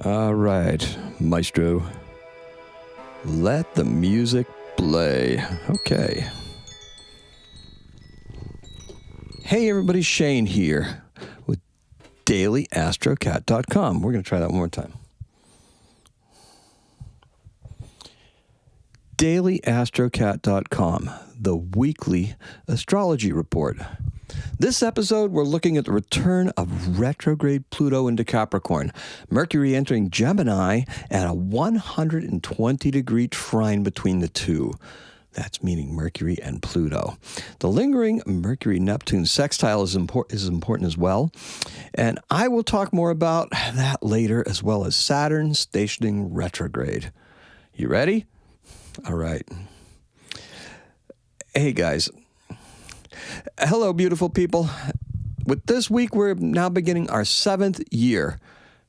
All right, Maestro. Let the music play. Okay. Hey, everybody, Shane here with DailyAstrocat.com. We're going to try that one more time. DailyAstrocat.com, the weekly astrology report. This episode, we're looking at the return of retrograde Pluto into Capricorn, Mercury entering Gemini, and a 120-degree trine between the two. That's meaning Mercury and Pluto. The lingering Mercury-Neptune sextile is important as well. And I will talk more about that later, as well as Saturn stationing retrograde. You ready? All right. Hey, guys. Hello, beautiful people. With this week, we're now beginning our 7th year.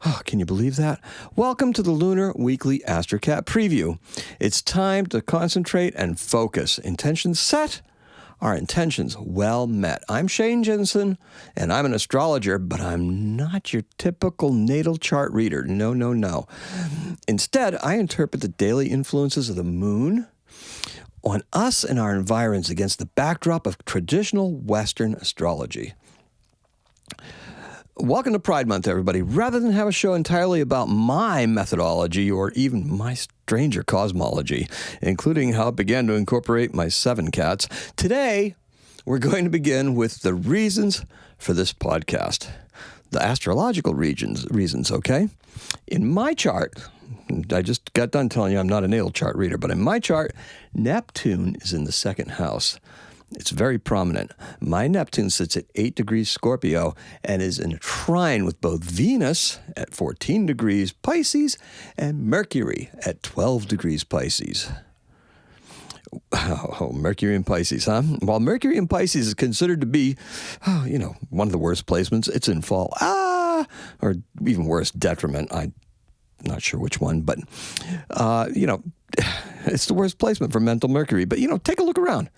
Oh, can you believe that? Welcome to the Lunar Weekly Astrocat Preview. It's time to concentrate and focus. Intentions set, our intentions well met. I'm Shane Jensen, and I'm an astrologer, but I'm not your typical natal chart reader. No. Instead, I interpret the daily influences of the moon on us and our environs against the backdrop of traditional Western astrology. Welcome to Pride Month, everybody. Rather than have a show entirely about my methodology or even my stranger cosmology, including how it began to incorporate my 7 cats, today we're going to begin with the reasons for this podcast. The astrological reasons, okay? In my chart, I just got done telling you I'm not a natal chart reader, but in my chart, Neptune is in the 2nd house. It's very prominent. My Neptune sits at 8 degrees Scorpio and is in a trine with both Venus at 14 degrees Pisces and Mercury at 12 degrees Pisces. Oh, Mercury in Pisces, huh? While Mercury in Pisces is considered to be, one of the worst placements, it's in fall. Or even worse, detriment. I'm not sure which one, but, it's the worst placement for mental Mercury. But, take a look around.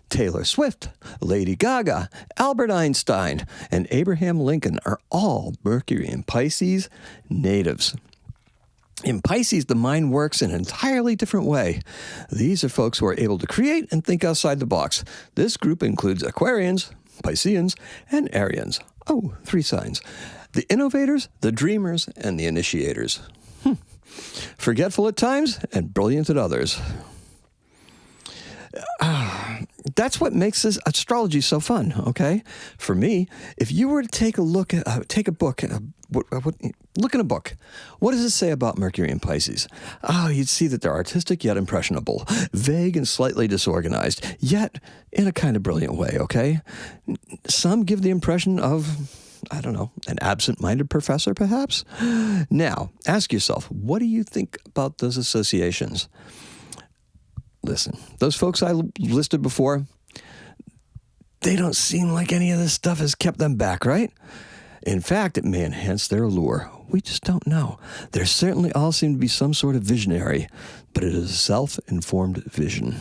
Taylor Swift, Lady Gaga, Albert Einstein, and Abraham Lincoln are all Mercury in Pisces natives. In Pisces, the mind works in an entirely different way. These are folks who are able to create and think outside the box. This group includes Aquarians, Pisceans, and Arians. Oh, 3 signs. The innovators, the dreamers, and the initiators. Forgetful at times and brilliant at others. That's what makes this astrology so fun, okay? For me, if you were to take a look at, look in a book, what does it say about Mercury in Pisces? You'd see that they're artistic yet impressionable, vague and slightly disorganized, yet in a kind of brilliant way, okay? Some give the impression of, an absent-minded professor, perhaps? Now, ask yourself, what do you think about those associations? Listen, those folks I listed before, they don't seem like any of this stuff has kept them back, right? In fact, it may enhance their allure. We just don't know. There certainly all seem to be some sort of visionary, but it is a self-informed vision.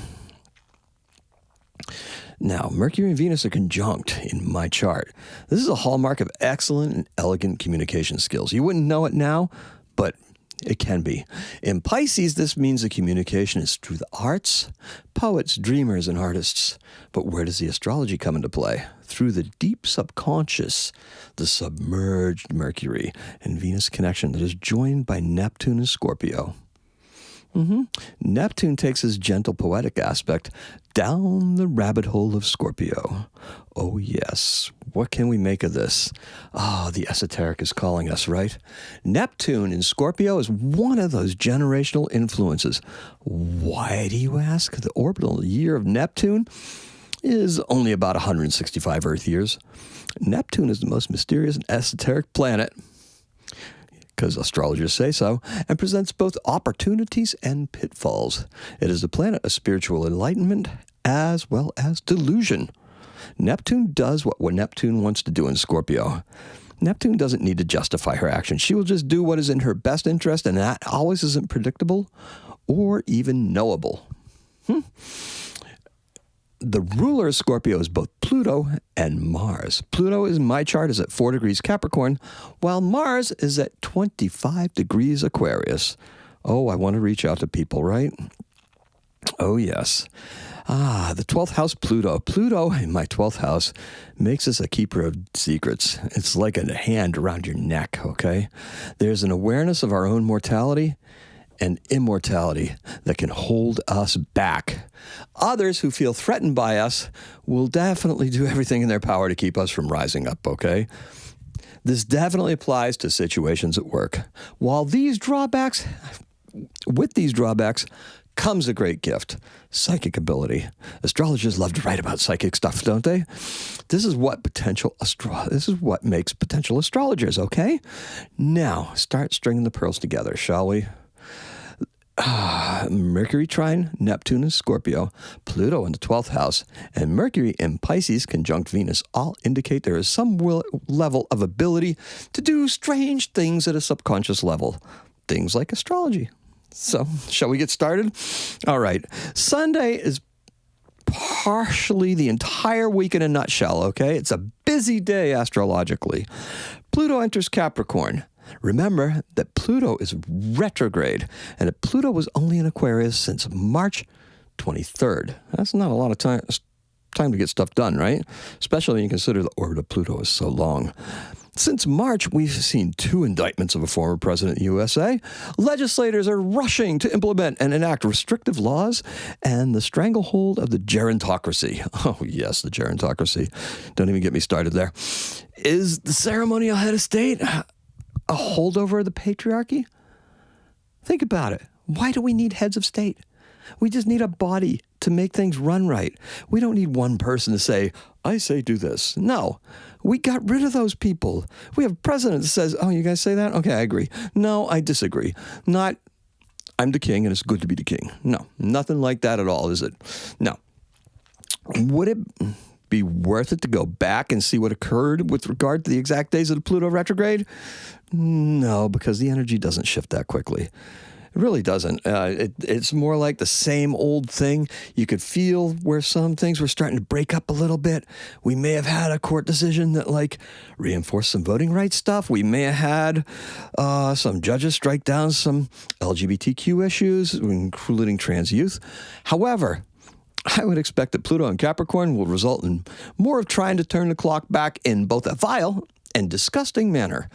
Now, Mercury and Venus are conjunct in my chart. This is a hallmark of excellent and elegant communication skills. You wouldn't know it now, but it can be. In Pisces, this means the communication is through the arts, poets, dreamers, and artists. But where does the astrology come into play? Through the deep subconscious, the submerged Mercury and Venus connection that is joined by Neptune and Scorpio. Neptune takes his gentle poetic aspect down the rabbit hole of Scorpio. Oh, yes. What can we make of this? The esoteric is calling us, right? Neptune in Scorpio is one of those generational influences. Why, do you ask? The orbital year of Neptune is only about 165 Earth years. Neptune is the most mysterious and esoteric planet, because astrologers say so, and presents both opportunities and pitfalls. It is the planet of spiritual enlightenment as well as delusion. Neptune does what Neptune wants to do in Scorpio. Neptune doesn't need to justify her actions. She will just do what is in her best interest, and that always isn't predictable or even knowable. the ruler of Scorpio is both Pluto and Mars. Pluto in my chart is at 4 degrees Capricorn, while Mars is at 25 degrees Aquarius. Oh, I want to reach out to people, right? Oh, yes. The 12th house, Pluto. Pluto in my 12th house makes us a keeper of secrets. It's like a hand around your neck, okay? There's an awareness of our own mortality and immortality that can hold us back. Others who feel threatened by us will definitely do everything in their power to keep us from rising up, okay? This definitely applies to situations at work. With these drawbacks comes a great gift, psychic ability. Astrologers love to write about psychic stuff, don't they? This is what makes potential astrologers, okay? Now, start stringing the pearls together, shall we? Mercury trine Neptune in Scorpio, Pluto in the 12th house, and Mercury in Pisces conjunct Venus all indicate there is some level of ability to do strange things at a subconscious level. Things like astrology. So, shall we get started? All right. Sunday is partially the entire week in a nutshell, okay? It's a busy day astrologically. Pluto enters Capricorn. Remember that Pluto is retrograde, and that Pluto was only in Aquarius since March 23rd. That's not a lot of time to get stuff done, right? Especially when you consider the orbit of Pluto is so long. Since March, we've seen 2 indictments of a former president in the USA. Legislators are rushing to implement and enact restrictive laws, and the stranglehold of the gerontocracy. Oh, yes, the gerontocracy. Don't even get me started there. Is the ceremonial head of state a holdover of the patriarchy? Think about it. Why do we need heads of state? We just need a body to make things run right. We don't need one person to say, I say do this. No, we got rid of those people. We have a president that says, oh, you guys say that? Okay, I agree. No, I disagree. Not, I'm the king and it's good to be the king. No, nothing like that at all, is it? No. Would it be worth it to go back and see what occurred with regard to the exact days of the Pluto retrograde? No, because the energy doesn't shift that quickly. It really doesn't. It's more like the same old thing. You could feel where some things were starting to break up a little bit. We may have had a court decision that reinforced some voting rights stuff. We may have had some judges strike down some LGBTQ issues, including trans youth. However, I would expect that Pluto and Capricorn will result in more of trying to turn the clock back in both a vile and disgusting manner.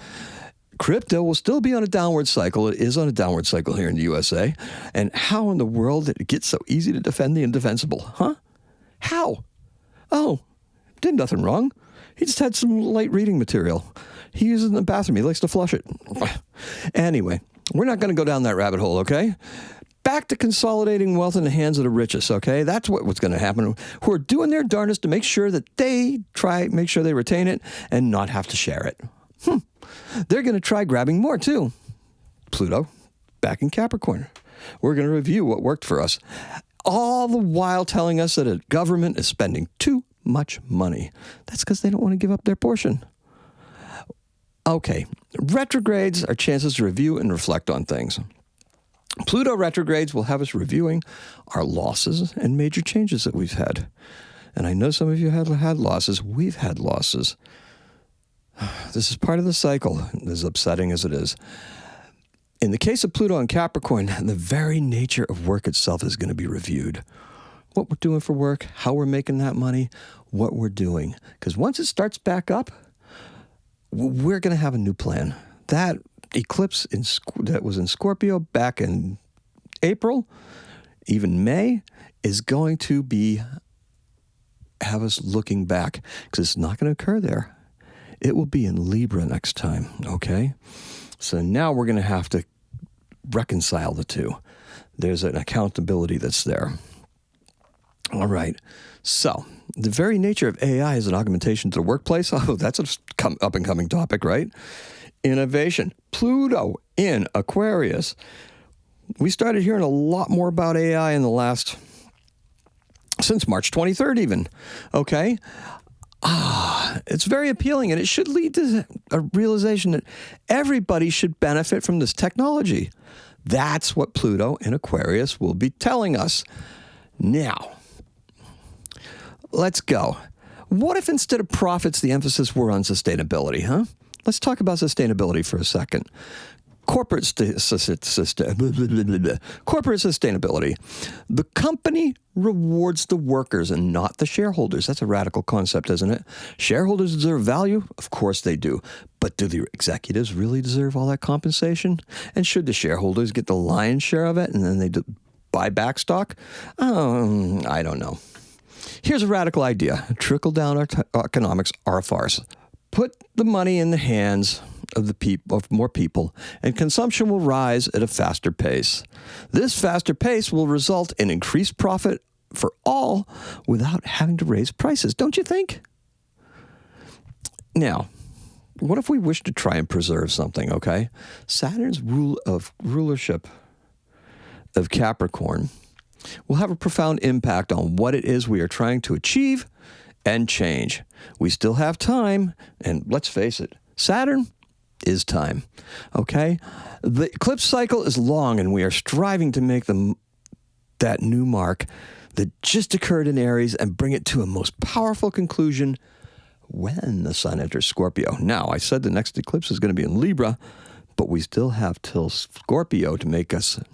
Crypto will still be on a downward cycle. It is on a downward cycle here in the USA. And how in the world did it get so easy to defend the indefensible? Huh? How? Oh, did nothing wrong. He just had some light reading material. He uses it in the bathroom. He likes to flush it. Anyway, we're not going to go down that rabbit hole, okay? Back to consolidating wealth in the hands of the richest, okay? That's what's going to happen. Who are doing their darndest to make sure that they make sure they retain it and not have to share it. They're going to try grabbing more, too. Pluto, back in Capricorn. We're going to review what worked for us, all the while telling us that a government is spending too much money. That's because they don't want to give up their portion. Okay, retrogrades are chances to review and reflect on things. Pluto retrogrades will have us reviewing our losses and major changes that we've had. And I know some of you have had losses. We've had losses. This is part of the cycle, as upsetting as it is. In the case of Pluto and Capricorn, the very nature of work itself is going to be reviewed. What we're doing for work, how we're making that money, what we're doing. Because once it starts back up, we're going to have a new plan. That eclipse that was in Scorpio back in April, even May, is going to have us looking back, because it's not going to occur there. It will be in Libra next time, okay? So now we're going to have to reconcile the two. There's an accountability that's there. All right. So the very nature of AI is an augmentation to the workplace. Oh, that's an up-and-coming topic, right? Innovation. Pluto in Aquarius. We started hearing a lot more about AI since March 23rd even, okay? It's very appealing, and it should lead to a realization that everybody should benefit from this technology. That's what Pluto in Aquarius will be telling us. Now, Let's go. What if instead of profits, the emphasis were on sustainability, huh? Let's talk about sustainability for a second. Corporate sustainability. The company rewards the workers and not the shareholders. That's a radical concept, isn't it? Shareholders deserve value? Of course they do. But do the executives really deserve all that compensation? And should the shareholders get the lion's share of it and then they buy back stock? I don't know. Here's a radical idea. Trickle-down economics are a farce. Put the money in the hands of more people, and consumption will rise at a faster pace. This faster pace will result in increased profit for all without having to raise prices, don't you think? Now, what if we wish to try and preserve something, okay? Saturn's rulership of Capricorn will have a profound impact on what it is we are trying to achieve and change. We still have time, and let's face it, Saturn is time, okay? The eclipse cycle is long, and we are striving to make that new mark that just occurred in Aries and bring it to a most powerful conclusion when the sun enters Scorpio. Now, I said the next eclipse is going to be in Libra, but we still have till Scorpio to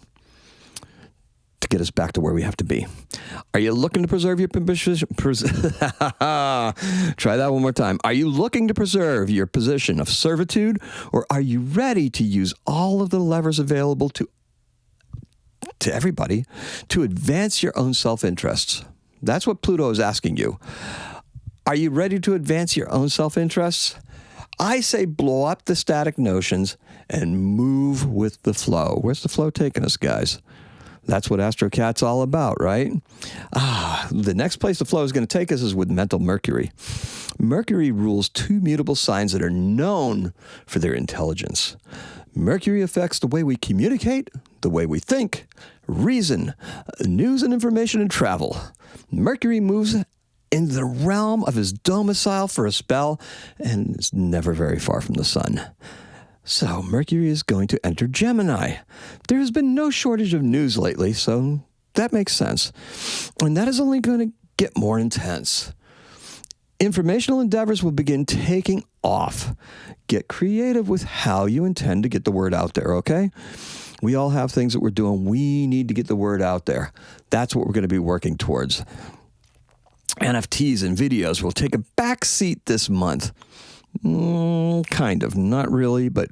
get us back to where we have to be. Are you looking to preserve your position? Try that one more time. Are you looking to preserve your position of servitude, or are you ready to use all of the levers available to everybody to advance your own self-interests? That's what Pluto is asking you. Are you ready to advance your own self-interests? I say blow up the static notions and move with the flow. Where's the flow taking us, guys? That's what Astrocat's all about, right? The next place the flow is going to take us is with mental Mercury. Mercury rules two mutable signs that are known for their intelligence. Mercury affects the way we communicate, the way we think, reason, news and information, and travel. Mercury moves in the realm of his domicile for a spell and is never very far from the sun. So Mercury is going to enter Gemini. There has been no shortage of news lately, so that makes sense. And that is only going to get more intense. Informational endeavors will begin taking off. Get creative with how you intend to get the word out there, okay? We all have things that we're doing. We need to get the word out there. That's what we're going to be working towards. NFTs and videos will take a back seat this month. Kind of, not really, but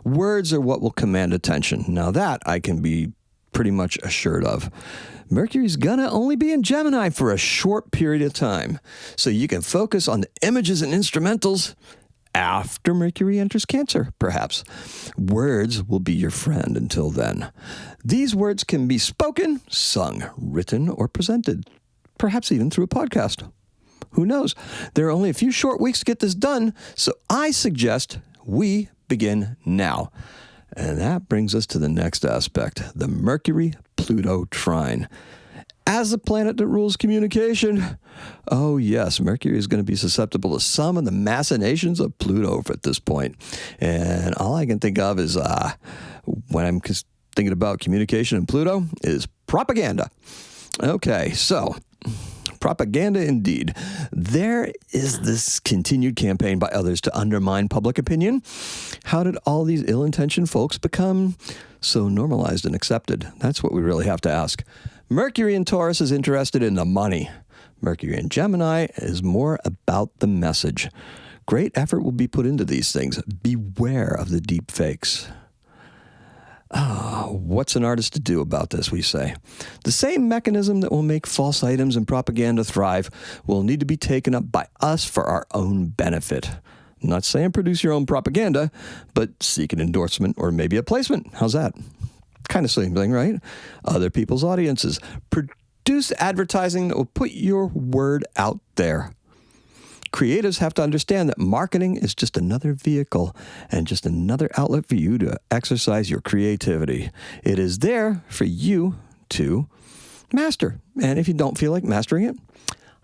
words are what will command attention. Now that I can be pretty much assured of. Mercury's gonna only be in Gemini for a short period of time, so you can focus on the images and instrumentals after Mercury enters Cancer, perhaps. Words will be your friend until then. These words can be spoken, sung, written, or presented, perhaps even through a podcast. Who knows? There are only a few short weeks to get this done, so I suggest we begin now. And that brings us to the next aspect, the Mercury-Pluto trine. As the planet that rules communication, oh yes, Mercury is going to be susceptible to some of the machinations of Pluto at this point. And all I can think of is, when I'm thinking about communication and Pluto, is propaganda. Okay, so propaganda indeed. There is this continued campaign by others to undermine public opinion. How did all these ill-intentioned folks become so normalized and accepted? That's what we really have to ask. Mercury in Taurus is interested in the money. Mercury in Gemini is more about the message. Great effort will be put into these things. Beware of the deep fakes. What's an artist to do about this, we say? The same mechanism that will make false items and propaganda thrive will need to be taken up by us for our own benefit. I'm not saying produce your own propaganda, but seek an endorsement or maybe a placement. How's that? Kind of same thing, right? Other people's audiences. Produce advertising that will put your word out there. Creatives have to understand that marketing is just another vehicle and just another outlet for you to exercise your creativity. It is there for you to master. And if you don't feel like mastering it,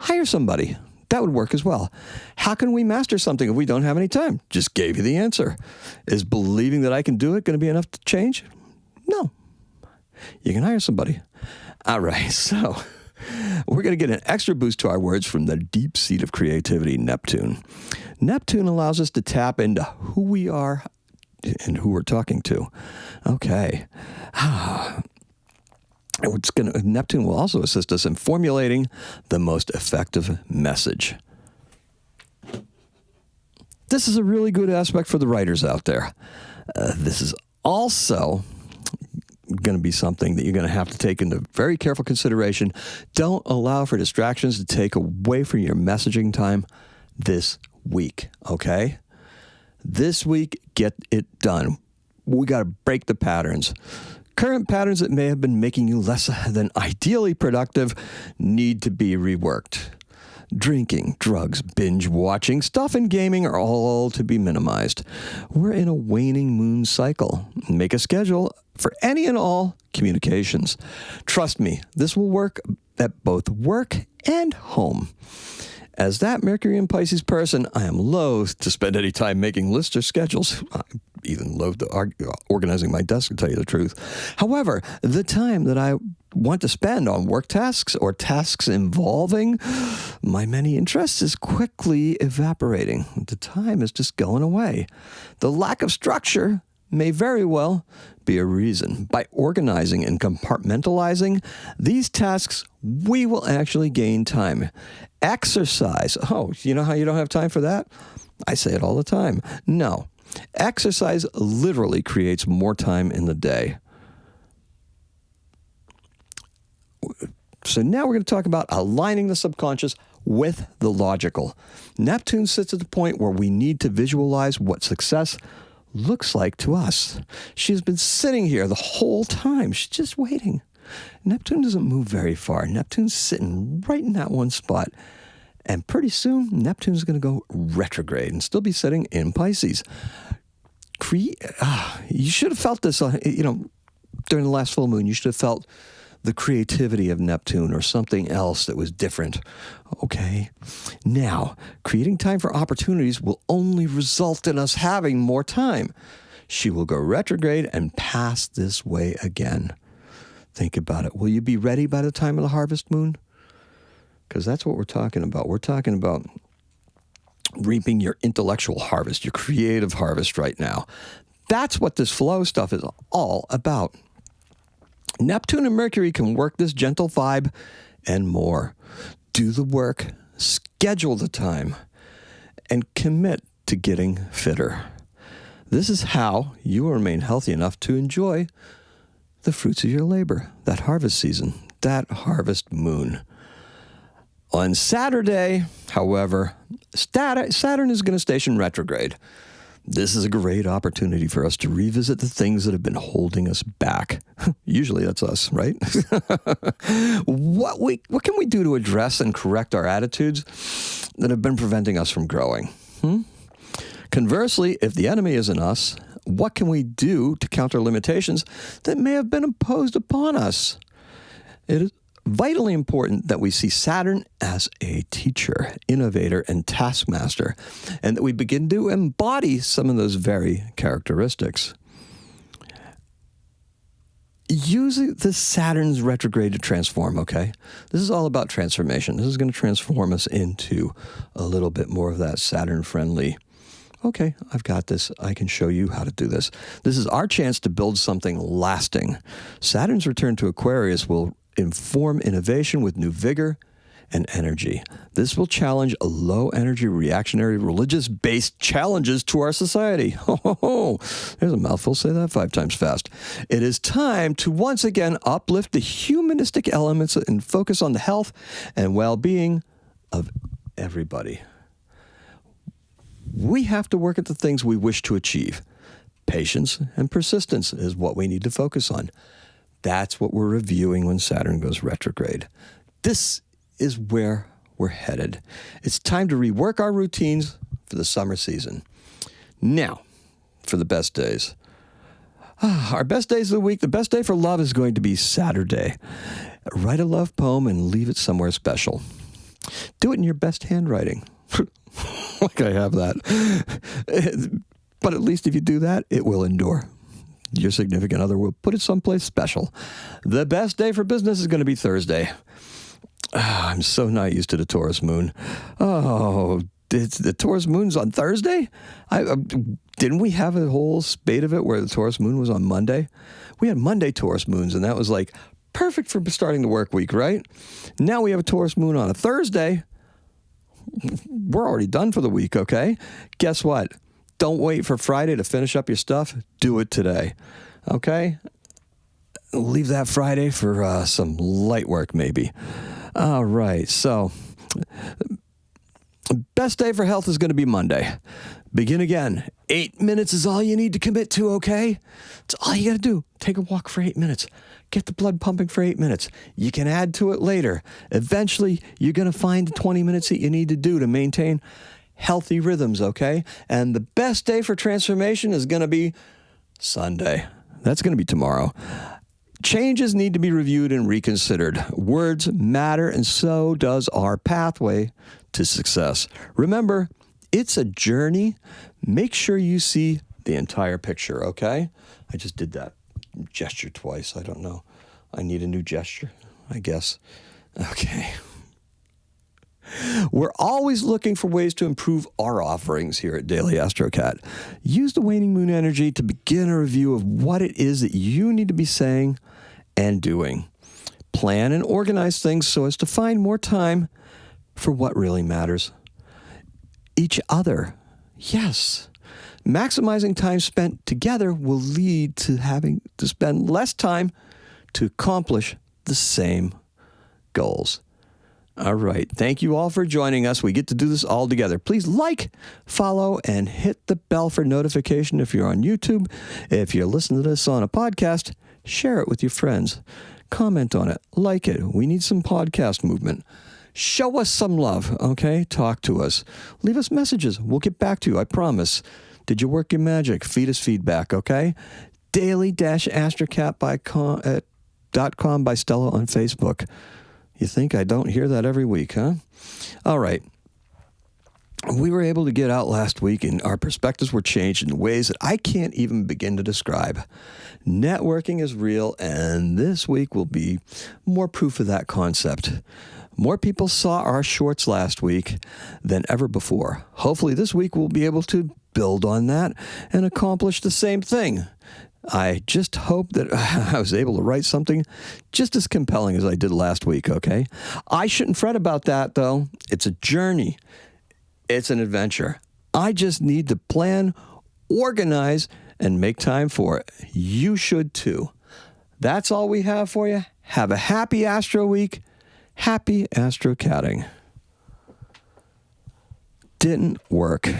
hire somebody. That would work as well. How can we master something if we don't have any time? Just gave you the answer. Is believing that I can do it going to be enough to change? No. You can hire somebody. All right, so We're going to get an extra boost to our words from the deep seat of creativity, Neptune. Neptune allows us to tap into who we are and who we're talking to. Okay. Neptune will also assist us in formulating the most effective message. This is a really good aspect for the writers out there. This is also going to be something that you're going to have to take into very careful consideration. Don't allow for distractions to take away from your messaging time this week, okay? This week, get it done. We got to break the patterns. Current patterns that may have been making you less than ideally productive need to be reworked. Drinking, drugs, binge watching, stuff, and gaming are all to be minimized. We're in a waning moon cycle. Make a schedule for any and all communications. Trust me, this will work at both work and home. As that Mercury and Pisces person, I am loath to spend any time making lists or schedules. I even loathe organizing my desk, to tell you the truth. However, the time that I want to spend on work tasks or tasks involving my many interests is quickly evaporating. The time is just going away. The lack of structure may very well be a reason. By organizing and compartmentalizing these tasks, we will actually gain time. Exercise. Oh, you know how you don't have time for that? I say it all the time. No. Exercise literally creates more time in the day. So now we're going to talk about aligning the subconscious with the logical. Neptune sits at the point where we need to visualize what success looks like to us. She's been sitting here the whole time. She's just waiting. Neptune doesn't move very far. Neptune's sitting right in that one spot. And pretty soon, Neptune's going to go retrograde and still be sitting in Pisces. You should have felt this, during the last full moon. You should have felt the creativity of Neptune or something else that was different. Okay. Now, creating time for opportunities will only result in us having more time. She will go retrograde and pass this way again. Think about it. Will you be ready by the time of the harvest moon? Because that's what we're talking about. We're talking about reaping your intellectual harvest, your creative harvest right now. That's what this flow stuff is all about. Neptune and Mercury can work this gentle vibe and more. Do the work, schedule the time, and commit to getting fitter. This is how you will remain healthy enough to enjoy the fruits of your labor, that harvest season, that harvest moon. On Saturday, however, Saturn is going to station retrograde. This is a great opportunity for us to revisit the things that have been holding us back. Usually that's us, right? What can we do to address and correct our attitudes that have been preventing us from growing? Conversely, if the enemy isn't us, what can we do to counter limitations that may have been imposed upon us? It is vitally important that we see Saturn as a teacher, innovator, and taskmaster, and that we begin to embody some of those very characteristics. Using the Saturn's retrograde to transform, okay? This is all about transformation. This is going to transform us into a little bit more of that Saturn-friendly, okay, I've got this. I can show you how to do this. This is our chance to build something lasting. Saturn's return to Aquarius will inform innovation with new vigor and energy. This will challenge low-energy, reactionary, religious-based challenges to our society. There's a mouthful. Say that 5 times fast. It is time to once again uplift the humanistic elements and focus on the health and well-being of everybody. We have to work at the things we wish to achieve. Patience and persistence is what we need to focus on. That's what we're reviewing when Saturn goes retrograde. This is where we're headed. It's time to rework our routines for the summer season. Now, for the best days. Our best days of the week, the best day for love is going to be Saturday. Write a love poem and leave it somewhere special. Do it in your best handwriting. Like I have that. But at least if you do that, it will endure. Your significant other will put it someplace special. The best day for business is going to be Thursday. I'm so not used to the Taurus moon. Oh, the Taurus moon's on Thursday? Didn't we have a whole spate of it where the Taurus moon was on Monday? We had Monday Taurus moons, and that was like perfect for starting the work week, right? Now we have a Taurus moon on a Thursday. We're already done for the week, okay? Guess what? Don't wait for Friday to finish up your stuff. Do it today, okay? Leave that Friday for some light work, maybe. All right, so best day for health is going to be Monday. Begin again. 8 minutes is all you need to commit to, okay? It's all you got to do. Take a walk for 8 minutes. Get the blood pumping for 8 minutes. You can add to it later. Eventually, you're going to find the 20 minutes that you need to do to maintain healthy rhythms, okay? And the best day for transformation is going to be Sunday. That's going to be tomorrow. Changes need to be reviewed and reconsidered. Words matter, and so does our pathway to success. Remember, it's a journey. Make sure you see the entire picture, okay? I just did that gesture twice. I don't know. I need a new gesture, I guess. Okay. We're always looking for ways to improve our offerings here at Daily Astrocat. Use the waning moon energy to begin a review of what it is that you need to be saying and doing. Plan and organize things so as to find more time for what really matters. Each other. Yes. Maximizing time spent together will lead to having to spend less time to accomplish the same goals. All right. Thank you all for joining us. We get to do this all together. Please like, follow, and hit the bell for notification if you're on YouTube. If you're listening to this on a podcast, share it with your friends. Comment on it. Like it. We need some podcast movement. Show us some love, okay? Talk to us. Leave us messages. We'll get back to you, I promise. Did you work your magic? Feed us feedback, okay? Daily-astrocat.com by Stella on Facebook. You think I don't hear that every week, huh? All right. We were able to get out last week, and our perspectives were changed in ways that I can't even begin to describe. Networking is real, and this week will be more proof of that concept. More people saw our shorts last week than ever before. Hopefully this week we'll be able to build on that and accomplish the same thing. I just hope that I was able to write something just as compelling as I did last week, okay? I shouldn't fret about that, though. It's a journey. It's an adventure. I just need to plan, organize, and make time for it. You should, too. That's all we have for you. Have a happy Astro Week. Happy Astrocatting. Didn't work.